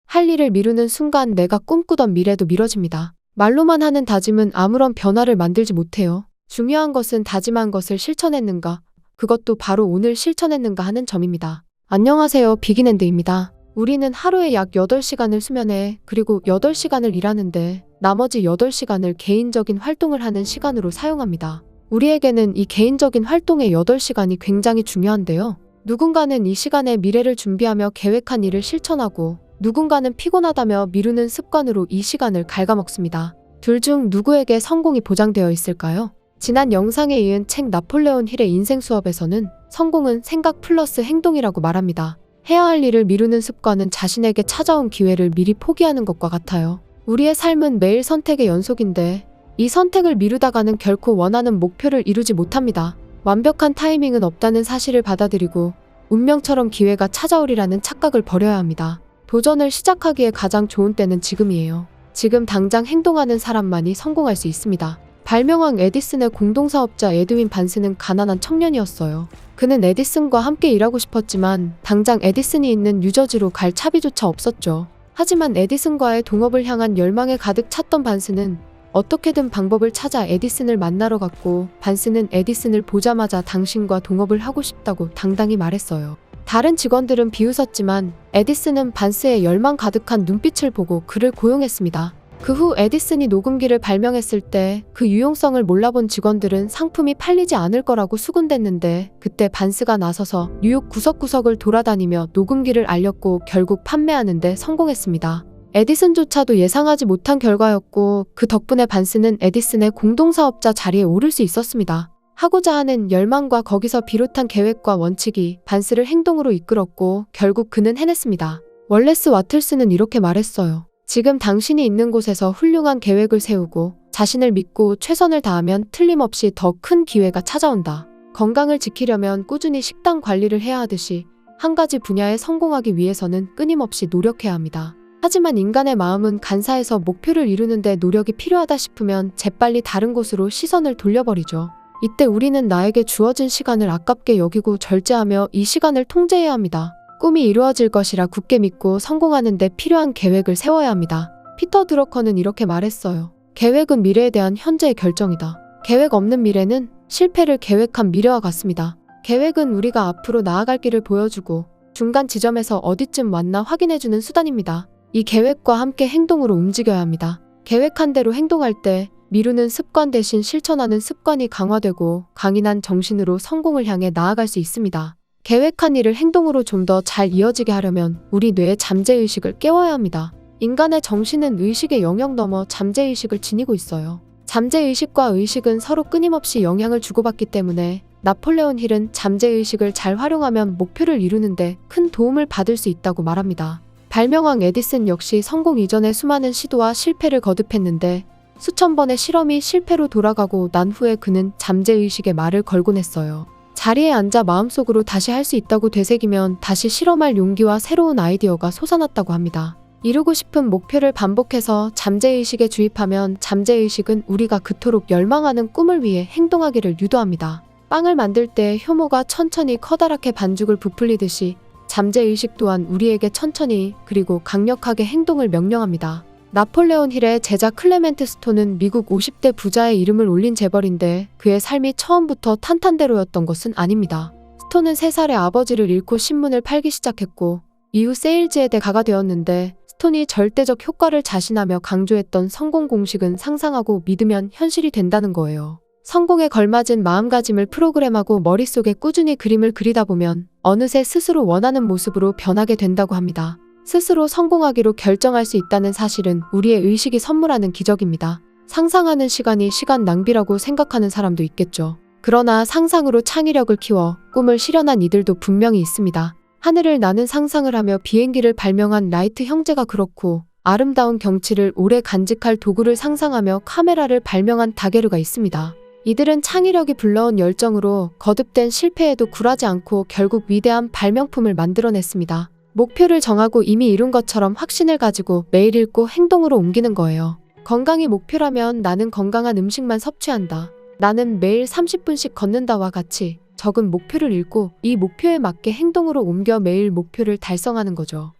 할 일을 미루는 순간 내가 꿈꾸던 미래도 미뤄집니다. 말로만 하는 다짐은 아무런 변화를 만들지 못해요. 중요한 것은 다짐한 것을 실천했는가, 그것도 바로 오늘 실천했는가 하는 점입니다. 안녕하세요, 비긴엔드입니다. 우리는 하루에 약 8시간을 수면해, 그리고 8시간을 일하는데 나머지 8시간을 개인적인 활동을 하는 시간으로 사용합니다. 우리에게는 이 개인적인 활동의 8시간이 굉장히 중요한데요. 누군가는 이 시간에 미래를 준비하며 계획한 일을 실천하고, 누군가는 피곤하다며 미루는 습관으로 이 시간을 갉아먹습니다. 둘 중 누구에게 성공이 보장되어 있을까요? 지난 영상에 이은 책 나폴레온 힐의 인생 수업에서는 성공은 생각 플러스 행동이라고 말합니다. 해야 할 일을 미루는 습관은 자신에게 찾아온 기회를 미리 포기하는 것과 같아요. 우리의 삶은 매일 선택의 연속인데 이 선택을 미루다가는 결코 원하는 목표를 이루지 못합니다. 완벽한 타이밍은 없다는 사실을 받아들이고 운명처럼 기회가 찾아오리라는 착각을 버려야 합니다. 도전을 시작하기에 가장 좋은 때는 지금이에요. 지금 당장 행동하는 사람만이 성공할 수 있습니다. 발명왕 에디슨의 공동사업자 에드윈 반스는 가난한 청년이었어요. 그는 에디슨과 함께 일하고 싶었지만 당장 에디슨이 있는 뉴저지로 갈 차비조차 없었죠. 하지만 에디슨과의 동업을 향한 열망에 가득 찼던 반스는 어떻게든 방법을 찾아 에디슨을 만나러 갔고, 반스는 에디슨을 보자마자 당신과 동업을 하고 싶다고 당당히 말했어요. 다른 직원들은 비웃었지만 에디슨은 반스의 열망 가득한 눈빛을 보고 그를 고용했습니다. 그 후 에디슨이 녹음기를 발명했을 때 그 유용성을 몰라본 직원들은 상품이 팔리지 않을 거라고 수군댔는데, 그때 반스가 나서서 뉴욕 구석구석을 돌아다니며 녹음기를 알렸고 결국 판매하는 데 성공했습니다. 에디슨조차도 예상하지 못한 결과였고, 그 덕분에 반스는 에디슨의 공동사업자 자리에 오를 수 있었습니다. 하고자 하는 열망과 거기서 비롯한 계획과 원칙이 반스를 행동으로 이끌었고 결국 그는 해냈습니다. 월레스 와틀스는 이렇게 말했어요. 지금 당신이 있는 곳에서 훌륭한 계획을 세우고 자신을 믿고 최선을 다하면 틀림없이 더 큰 기회가 찾아온다. 건강을 지키려면 꾸준히 식단 관리를 해야 하듯이 한 가지 분야에 성공하기 위해서는 끊임없이 노력해야 합니다. 하지만 인간의 마음은 간사해서 목표를 이루는데 노력이 필요하다 싶으면 재빨리 다른 곳으로 시선을 돌려버리죠. 이때 우리는 나에게 주어진 시간을 아깝게 여기고 절제하며 이 시간을 통제해야 합니다. 꿈이 이루어질 것이라 굳게 믿고 성공하는 데 필요한 계획을 세워야 합니다. 피터 드러커는 이렇게 말했어요. 계획은 미래에 대한 현재의 결정이다. 계획 없는 미래는 실패를 계획한 미래와 같습니다. 계획은 우리가 앞으로 나아갈 길을 보여주고 중간 지점에서 어디쯤 왔나 확인해주는 수단입니다. 이 계획과 함께 행동으로 움직여야 합니다. 계획한 대로 행동할 때 미루는 습관 대신 실천하는 습관이 강화되고 강인한 정신으로 성공을 향해 나아갈 수 있습니다. 계획한 일을 행동으로 좀 더 잘 이어지게 하려면 우리 뇌의 잠재의식을 깨워야 합니다. 인간의 정신은 의식의 영역 넘어 잠재의식을 지니고 있어요. 잠재의식과 의식은 서로 끊임없이 영향을 주고받기 때문에 나폴레온 힐은 잠재의식을 잘 활용하면 목표를 이루는데 큰 도움을 받을 수 있다고 말합니다. 발명왕 에디슨 역시 성공 이전에 수많은 시도와 실패를 거듭했는데 수천 번의 실험이 실패로 돌아가고 난 후에 그는 잠재의식에 말을 걸곤 했어요. 자리에 앉아 마음속으로 다시 할 수 있다고 되새기면 다시 실험할 용기와 새로운 아이디어가 솟아났다고 합니다. 이루고 싶은 목표를 반복해서 잠재의식에 주입하면 잠재의식은 우리가 그토록 열망하는 꿈을 위해 행동하기를 유도합니다. 빵을 만들 때 효모가 천천히 커다랗게 반죽을 부풀리듯이 잠재의식 또한 우리에게 천천히 그리고 강력하게 행동을 명령합니다. 나폴레온 힐의 제자 클레멘트 스톤은 미국 50대 부자의 이름을 올린 재벌인데 그의 삶이 처음부터 탄탄대로였던 것은 아닙니다. 스톤은 3살에 아버지를 잃고 신문을 팔기 시작했고 이후 세일즈의 대가가 되었는데, 스톤이 절대적 효과를 자신하며 강조했던 성공 공식은 상상하고 믿으면 현실이 된다는 거예요. 성공에 걸맞은 마음가짐을 프로그램하고 머릿속에 꾸준히 그림을 그리다 보면 어느새 스스로 원하는 모습으로 변하게 된다고 합니다. 스스로 성공하기로 결정할 수 있다는 사실은 우리의 의식이 선물하는 기적입니다. 상상하는 시간이 시간 낭비라고 생각하는 사람도 있겠죠. 그러나 상상으로 창의력을 키워 꿈을 실현한 이들도 분명히 있습니다. 하늘을 나는 상상을 하며 비행기를 발명한 라이트 형제가 그렇고, 아름다운 경치를 오래 간직할 도구를 상상하며 카메라를 발명한 다게르가 있습니다. 이들은 창의력이 불러온 열정으로 거듭된 실패에도 굴하지 않고 결국 위대한 발명품을 만들어냈습니다. 목표를 정하고 이미 이룬 것처럼 확신을 가지고 매일 읽고 행동으로 옮기는 거예요. 건강이 목표라면 나는 건강한 음식만 섭취한다. 나는 매일 30분씩 걷는다와 같이 적은 목표를 읽고 이 목표에 맞게 행동으로 옮겨 매일 목표를 달성하는 거죠.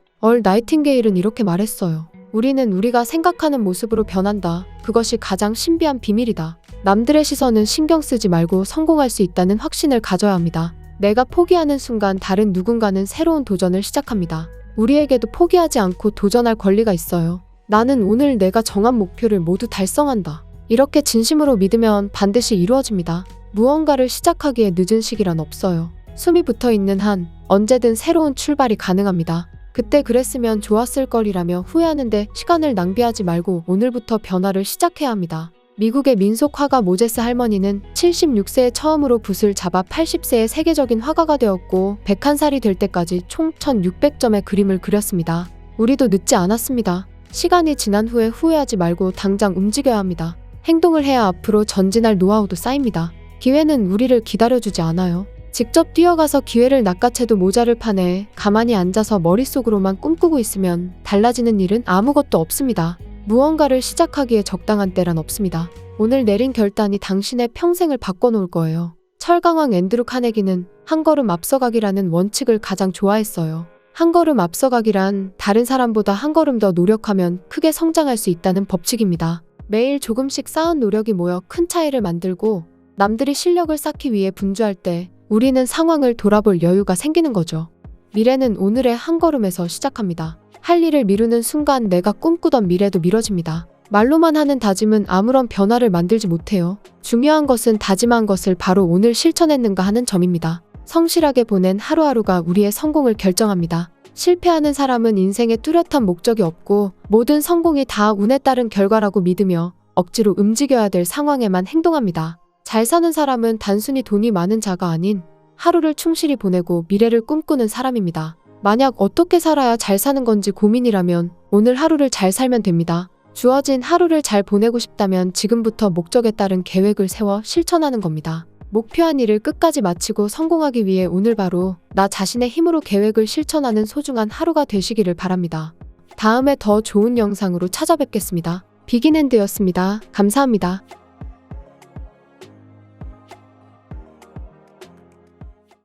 나이팅게일은 이렇게 말했어요. 우리는 우리가 생각하는 모습으로 변한다. 그것이 가장 신비한 비밀이다. 남들의 시선은 신경 쓰지 말고 성공할 수 있다는 확신을 가져야 합니다. 내가 포기하는 순간 다른 누군가는 새로운 도전을 시작합니다. 우리에게도 포기하지 않고 도전할 권리가 있어요. 나는 오늘 내가 정한 목표를 모두 달성한다. 이렇게 진심으로 믿으면 반드시 이루어집니다. 무언가를 시작하기에 늦은 시기란 없어요. 숨이 붙어 있는 한 언제든 새로운 출발이 가능합니다. 그때 그랬으면 좋았을 걸이라며 후회하는데 시간을 낭비하지 말고 오늘부터 변화를 시작해야 합니다. 미국의 민속 화가 모제스 할머니는 76세에 처음으로 붓을 잡아 80세에 세계적인 화가가 되었고 101살이 될 때까지 총 1600점의 그림을 그렸습니다. 우리도 늦지 않았습니다. 시간이 지난 후에 후회하지 말고 당장 움직여야 합니다. 행동을 해야 앞으로 전진할 노하우도 쌓입니다. 기회는 우리를 기다려주지 않아요. 직접 뛰어가서 기회를 낚아채도 모자를 파내 가만히 앉아서 머릿속으로만 꿈꾸고 있으면 달라지는 일은 아무것도 없습니다. 무언가를 시작하기에 적당한 때란 없습니다. 오늘 내린 결단이 당신의 평생을 바꿔놓을 거예요. 철강왕 앤드루 카네기는 한 걸음 앞서가기라는 원칙을 가장 좋아했어요. 한 걸음 앞서가기란 다른 사람보다 한 걸음 더 노력하면 크게 성장할 수 있다는 법칙입니다. 매일 조금씩 쌓은 노력이 모여 큰 차이를 만들고 남들이 실력을 쌓기 위해 분주할 때 우리는 상황을 돌아볼 여유가 생기는 거죠. 미래는 오늘의 한 걸음에서 시작합니다. 할 일을 미루는 순간 내가 꿈꾸던 미래도 미뤄집니다. 말로만 하는 다짐은 아무런 변화를 만들지 못해요. 중요한 것은 다짐한 것을 바로 오늘 실천했는가 하는 점입니다. 성실하게 보낸 하루하루가 우리의 성공을 결정합니다. 실패하는 사람은 인생에 뚜렷한 목적이 없고 모든 성공이 다 운에 따른 결과라고 믿으며 억지로 움직여야 될 상황에만 행동합니다. 잘 사는 사람은 단순히 돈이 많은 자가 아닌 하루를 충실히 보내고 미래를 꿈꾸는 사람입니다. 만약 어떻게 살아야 잘 사는 건지 고민이라면 오늘 하루를 잘 살면 됩니다. 주어진 하루를 잘 보내고 싶다면 지금부터 목적에 따른 계획을 세워 실천하는 겁니다. 목표한 일을 끝까지 마치고 성공하기 위해 오늘 바로 나 자신의 힘으로 계획을 실천하는 소중한 하루가 되시기를 바랍니다. 다음에 더 좋은 영상으로 찾아뵙겠습니다. 비긴핸드였습니다. 감사합니다.